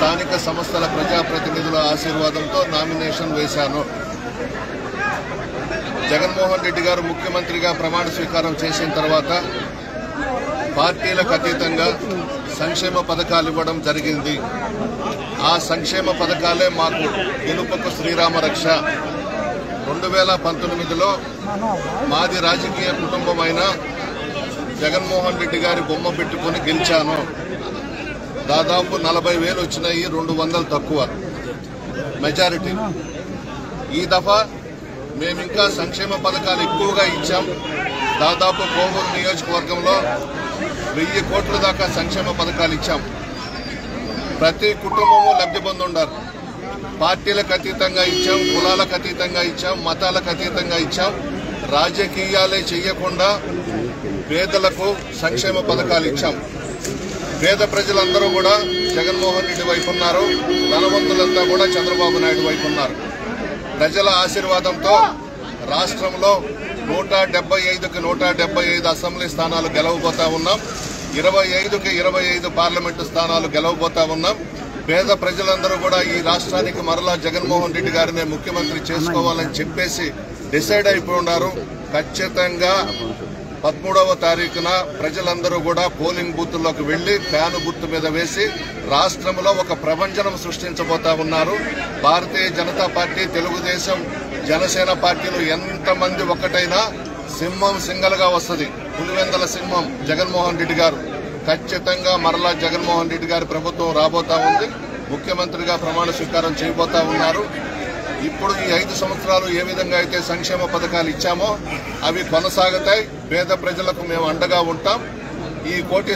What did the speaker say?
స్థానిక సంస్థల ప్రజాప్రతినిధుల ఆశీర్వాదంతో నామినేషన్ వేశాను. జగన్మోహన్ రెడ్డి గారు ముఖ్యమంత్రిగా ప్రమాణ స్వీకారం చేసిన తర్వాత పార్టీలకు అతీతంగా సంక్షేమ పథకాలు ఇవ్వడం జరిగింది. ఆ సంక్షేమ పథకాలే మాకు గెలుపుకు శ్రీరామ రక్ష. 2019లో మాది రాజకీయ కుటుంబమైన జగన్మోహన్ రెడ్డి గారి బొమ్మ పెట్టుకుని గెలిచాను. దాదాపు 40,000 వచ్చినాయి, 200 తక్కువ మెజారిటీ. ఈ దఫా మేమింకా సంక్షేమ పథకాలు ఎక్కువగా ఇచ్చాం. దాదాపు కోవూరు నియోజకవర్గంలో 1000 కోట్ల దాకా సంక్షేమ పథకాలు ఇచ్చాం. ప్రతి కుటుంబము లబ్ధి పొందుండారు. పార్టీలకు అతీతంగా ఇచ్చాం, కులాలకు అతీతంగా ఇచ్చాం, మతాలకు అతీతంగా ఇచ్చాం. రాజకీయాలే చేయకుండా పేదలకు సంక్షేమ పథకాలు ఇచ్చాం. పేద ప్రజలందరూ కూడా జగన్మోహన్ రెడ్డి వైపు ఉన్నారు, ధనవంతులంతా కూడా చంద్రబాబు నాయుడు వైపు ఉన్నారు. ప్రజల ఆశీర్వాదంతో రాష్ట్రంలో 175కి 175 అసెంబ్లీ స్థానాలు గెలవబోతా ఉన్నాం. 25కి 25 పార్లమెంటు స్థానాలు గెలవబోతా ఉన్నాం. పేద ప్రజలందరూ కూడా ఈ రాష్ట్రానికి మరలా జగన్మోహన్ రెడ్డి గారినే ముఖ్యమంత్రి చేసుకోవాలని చెప్పేసి డిసైడ్ అయిపోయి ఉన్నారు. ఖచ్చితంగా 13వ తారీఖున ప్రజలందరూ కూడా పోలింగ్ బూత్లోకి వెళ్లి ఫ్యాను గుర్తు మీద వేసి రాష్ట్రంలో ఒక ప్రభంజనం సృష్టించబోతా ఉన్నారు. భారతీయ జనతా పార్టీ, తెలుగుదేశం, జనసేన పార్టీలు ఎంతమంది ఒకటైనా సింహం సింగల్గా వస్తుంది. పులివెందల సింహం జగన్మోహన్ రెడ్డి గారు. ఖచ్చితంగా మరలా జగన్మోహన్ రెడ్డి గారి ప్రభుత్వం రాబోతా ఉంది. ముఖ్యమంత్రిగా ప్రమాణ స్వీకారం చేయబోతా ఉన్నారు. ఇప్పుడు ఈ 5 సంవత్సరాలు ఏ విధంగా అయితే సంక్షేమ పథకాలు ఇచ్చామో అవి కొనసాగుతాయి. పేద ప్రజలకు మేము అండగా ఉంటాం. ఈ కోటి